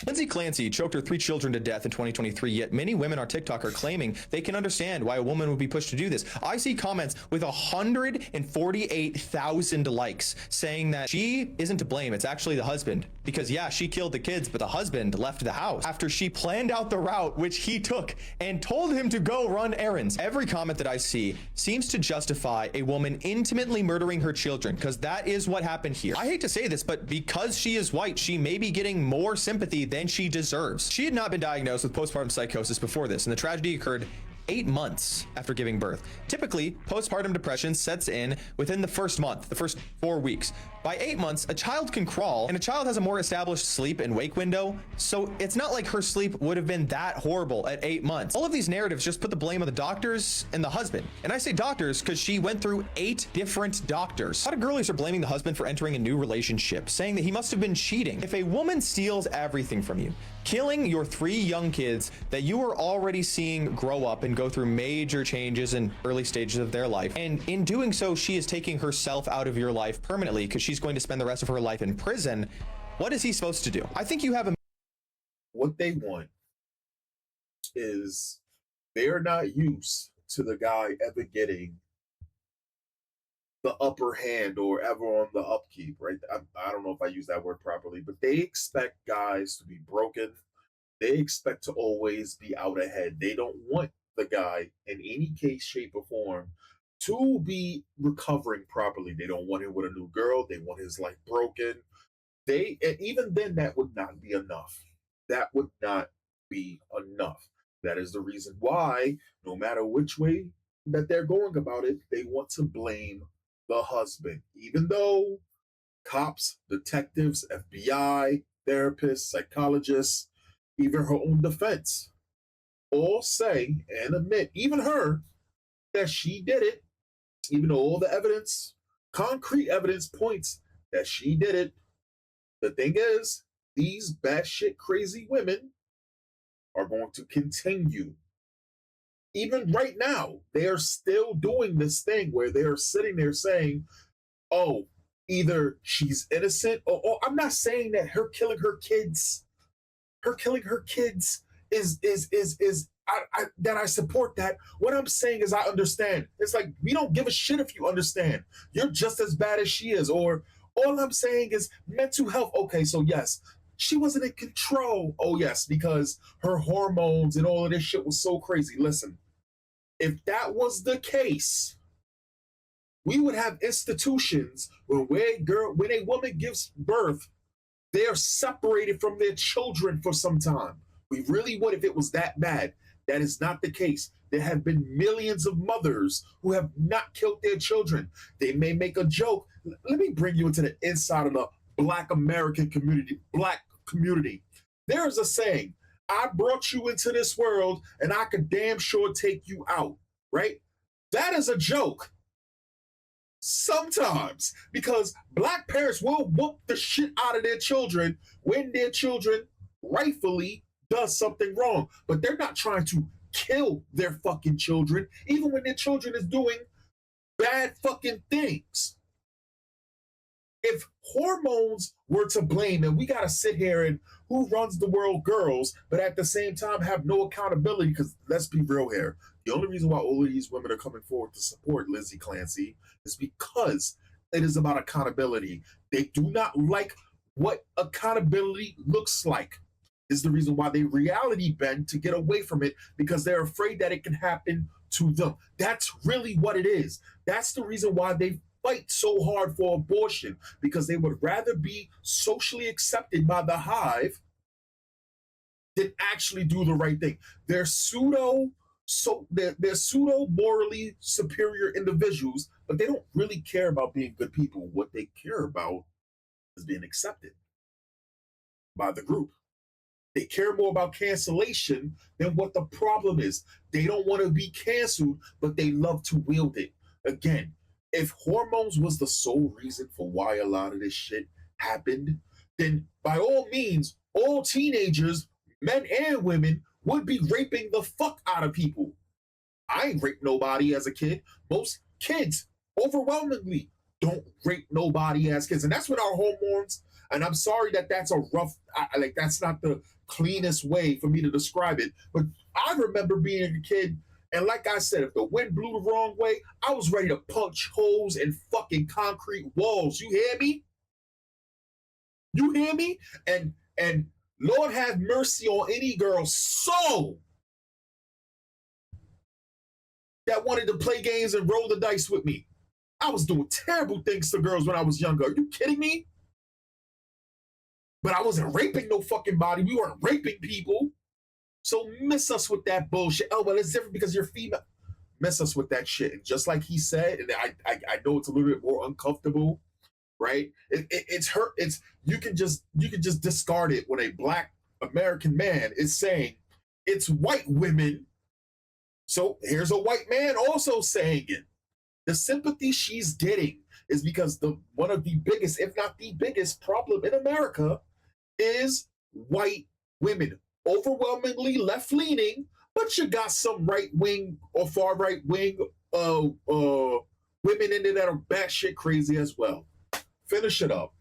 Lindsay Clancy choked her 3 children to death in 2023, yet many women on TikTok are claiming they can understand why a woman would be pushed to do this. I see comments with 148,000 likes saying that she isn't to blame, it's actually the husband. Because yeah, she killed the kids, but the husband left the house after she planned out the route which he took and told him to go run errands. Every comment that I see seems to justify a woman intimately murdering her children, because that is what happened here. I hate to say this, but because she is white, she may be getting more sympathy than she deserves. She had not been diagnosed with postpartum psychosis before this, and the tragedy occurred 8 months after giving birth. Typically, postpartum depression sets in within the first month, the first 4 weeks. By 8 months, a child can crawl, and a child has a more established sleep and wake window, so it's not like her sleep would have been that horrible at 8 months. All of these narratives just put the blame on the doctors and the husband. And I say doctors because she went through 8 different doctors. A lot of girlies are blaming the husband for entering a new relationship, saying that he must have been cheating. If a woman steals everything from you, killing your 3 young kids that you are already seeing grow up and go through major changes in early stages of their life, and in doing so, she is taking herself out of your life permanently because she's going to spend the rest of her life in prison, what is he supposed to do? I think you have a... What they want is they're not used to the guy ever getting the upper hand or ever on the upkeep, right? I don't know if I use that word properly, but they expect guys to be broken. They expect to always be out ahead. They don't want the guy in any case, shape, or form to be recovering properly. They don't want him with a new girl. They want his life broken. And even then, that would not be enough. That would not be enough. That is the reason why, no matter which way that they're going about it, they want to blame the husband. Even though cops, detectives, FBI, therapists, psychologists, even her own defense all say and admit, even her, that she did it, even though all the evidence, concrete evidence points that she did it. The thing is, these batshit crazy women are going to continue. Even right now, they are still doing this thing where they are sitting there saying, oh, either she's innocent, or I'm not saying that her killing her kids is that I support that. What I'm saying is I understand. It's like, we don't give a shit if you understand. You're just as bad as she is. Or all I'm saying is mental health. Okay, so yes, she wasn't in control. Oh yes, because her hormones and all of this shit was so crazy. Listen, if that was the case, we would have institutions when a woman gives birth, they are separated from their children for some time. We really would if it was that bad. That is not the case. There have been millions of mothers who have not killed their children. They may make a joke. Let me bring you into the inside of the Black American community, Black community. There is a saying, I brought you into this world and I could damn sure take you out, right? That is a joke. Sometimes, because Black parents will whoop the shit out of their children when their children rightfully does something wrong, but they're not trying to kill their fucking children, even when their children is doing bad fucking things. If hormones were to blame, and we gotta sit here and who runs the world, girls, but at the same time have no accountability, because let's be real here. The only reason why all of these women are coming forward to support Lizzie Clancy is because it is about accountability. They do not like what accountability looks like. Is the reason why they reality bend to get away from it, because they're afraid that it can happen to them. That's really what it is. That's the reason why they fight so hard for abortion, because they would rather be socially accepted by the hive than actually do the right thing. They're pseudo morally superior individuals, but they don't really care about being good people. What they care about is being accepted by the group. They care more about cancellation than what the problem is. They don't want to be canceled, but they love to wield it. Again, if hormones was the sole reason for why a lot of this shit happened, then by all means, all teenagers, men and women, would be raping the fuck out of people. I ain't raped nobody as a kid. Most kids, overwhelmingly, don't rape nobody as kids. And that's when our hormones, And I'm sorry that that's a rough, like that's not the cleanest way for me to describe it. But I remember being a kid, and like I said, if the wind blew the wrong way, I was ready to punch holes in fucking concrete walls. You hear me? You hear me? And Lord have mercy on any girl soul that wanted to play games and roll the dice with me. I was doing terrible things to girls when I was younger. Are you kidding me? But I wasn't raping no fucking body. We weren't raping people. So miss us with that bullshit. Oh, well, it's different because you're female. Miss us with that shit. And just like he said, and I know it's a little bit more uncomfortable, right? It's hurt. It's you can just discard it when a black American man is saying it's white women. So here's a white man also saying it. The sympathy she's getting is because one of the biggest, if not the biggest, problem in America is white women. Overwhelmingly left leaning, but you got some right wing or far right wing women in there that are batshit crazy as well. Finish it up.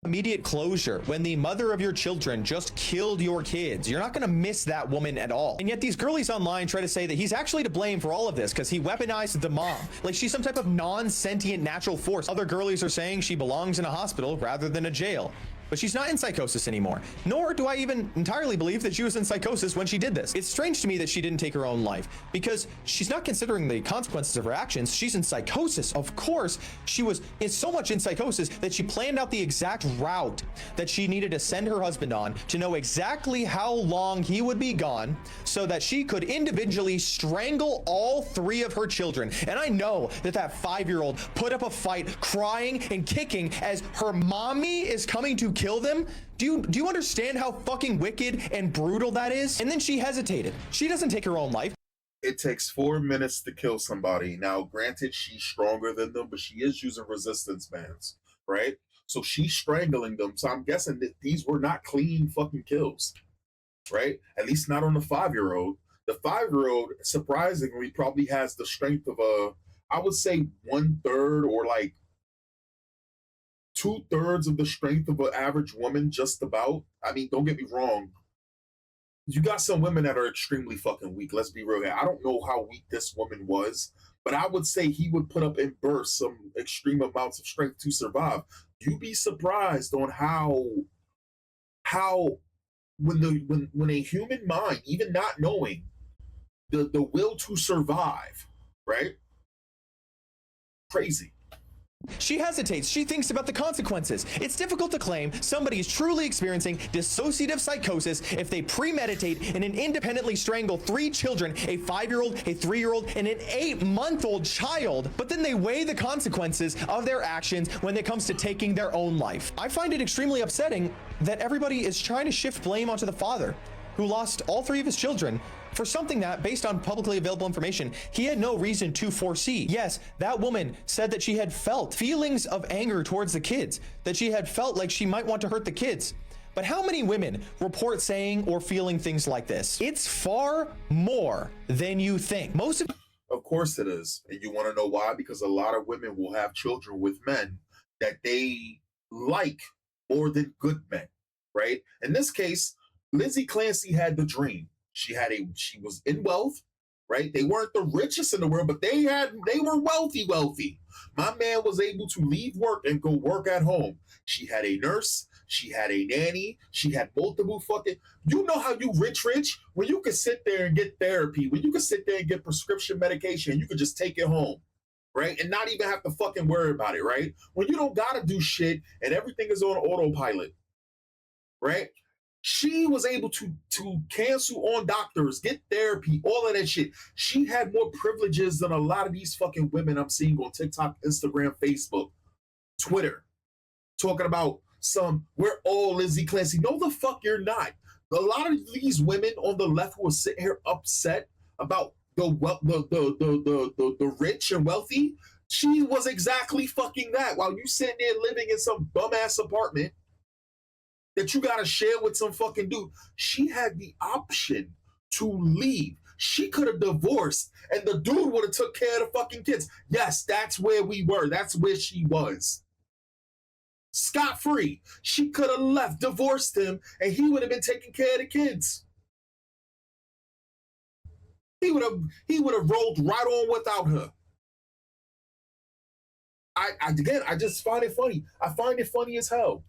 Immediate closure when the mother of your children just killed your kids. You're not going to miss that woman at all. And yet these girlies online try to say that he's actually to blame for all of this because he weaponized the mom like she's some type of non-sentient natural force. Other girlies are saying she belongs in a hospital rather than a jail. But she's not in psychosis anymore. Nor do I even entirely believe that she was in psychosis when she did this. It's strange to me that she didn't take her own life because she's not considering the consequences of her actions. She's in psychosis. Of course, she was so much in psychosis that she planned out the exact route that she needed to send her husband on to know exactly how long he would be gone so that she could individually strangle all three of her children. And I know that that 5-year-old put up a fight crying and kicking as her mommy is coming to kill them. Do you understand how fucking wicked and brutal that is? And then she hesitated. She doesn't take her own life. It takes 4 minutes to kill somebody. Now, granted, she's stronger than them, but she is using resistance bands, right? So she's strangling them. So I'm guessing that these were not clean fucking kills, right? At least not on the 5-year-old. The 5-year-old, surprisingly, probably has the strength of I would say 1/3 or like 2/3 of the strength of an average woman, just about. I mean, don't get me wrong. You got some women that are extremely fucking weak. Let's be real here. I don't know how weak this woman was, but I would say he would put up in bursts some extreme amounts of strength to survive. You'd be surprised on how when a human mind, even not knowing the will to survive, right? Crazy. She hesitates. She thinks about the consequences. It's difficult to claim somebody is truly experiencing dissociative psychosis if they premeditate and independently strangle 3 children, a 5-year-old, a 3-year-old, and an 8-month-old child, but then they weigh the consequences of their actions when it comes to taking their own life. I find it extremely upsetting that everybody is trying to shift blame onto the father, who lost all 3 of his children for something that, based on publicly available information, he had no reason to foresee. Yes, that woman said that she had felt feelings of anger towards the kids, that she had felt like she might want to hurt the kids. But how many women report saying or feeling things like this? It's far more than you think. Of course it is. And you want to know why? Because a lot of women will have children with men that they like more than good men, right? In this case, Lizzie Clancy had the dream. She was in wealth, right? They weren't the richest in the world, but they were wealthy. My man was able to leave work and go work at home. She had a nurse, she had a nanny, she had multiple fucking, you know how you rich, when you could sit there and get therapy, when you could sit there and get prescription medication, you could just take it home, right? And not even have to fucking worry about it, right? When you don't gotta do shit and everything is on autopilot, right? She was able to cancel on doctors, get therapy, all of that shit. She had more privileges than a lot of these fucking women I'm seeing on TikTok, Instagram, Facebook, Twitter, talking about we're all Lizzie Clancy. No, the fuck you're not. A lot of these women on the left who are sitting here upset about the rich and wealthy, she was exactly fucking that. While you sitting there living in some bum ass apartment that you gotta share with some fucking dude. She had the option to leave. She could have divorced and the dude would have took care of the fucking kids. Yes, that's where we were. That's where she was. scot-free. She could have left, divorced him, and he would have been taking care of the kids. He would have rolled right on without her. I just find it funny. I find it funny as hell.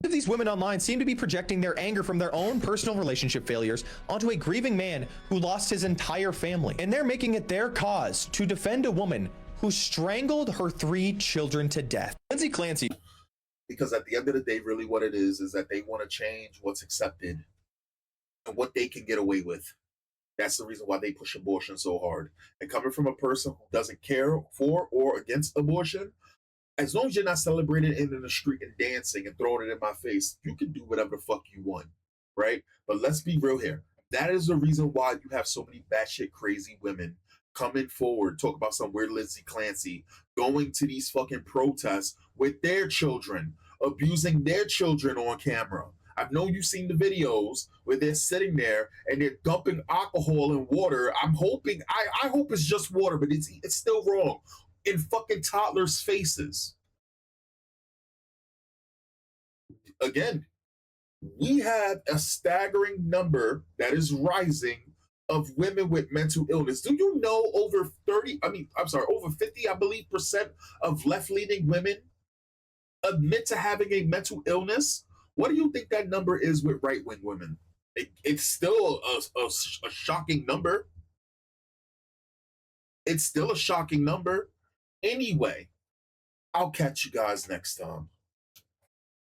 Of these women online seem to be projecting their anger from their own personal relationship failures onto a grieving man who lost his entire family. And they're making it their cause to defend a woman who strangled her 3 children to death. Lindsay Clancy. Because at the end of the day, really what it is that they want to change what's accepted and what they can get away with. That's the reason why they push abortion so hard. And coming from a person who doesn't care for or against abortion, as long as you're not celebrating it in the street and dancing and throwing it in my face, you can do whatever the fuck you want, right? But let's be real here. That is the reason why you have so many batshit crazy women coming forward, talk about some weird Lindsay Clancy, going to these fucking protests with their children, abusing their children on camera. I've known you've seen the videos where they're sitting there and they're dumping alcohol and water. I'm hoping, I hope it's just water, but it's still wrong, in fucking toddlers' faces. Again, we have a staggering number that is rising of women with mental illness. Do you know over 50, I believe, % of left-leaning women admit to having a mental illness? What do you think that number is with right-wing women? It's still a shocking number. It's still a shocking number. Anyway, I'll catch you guys next time.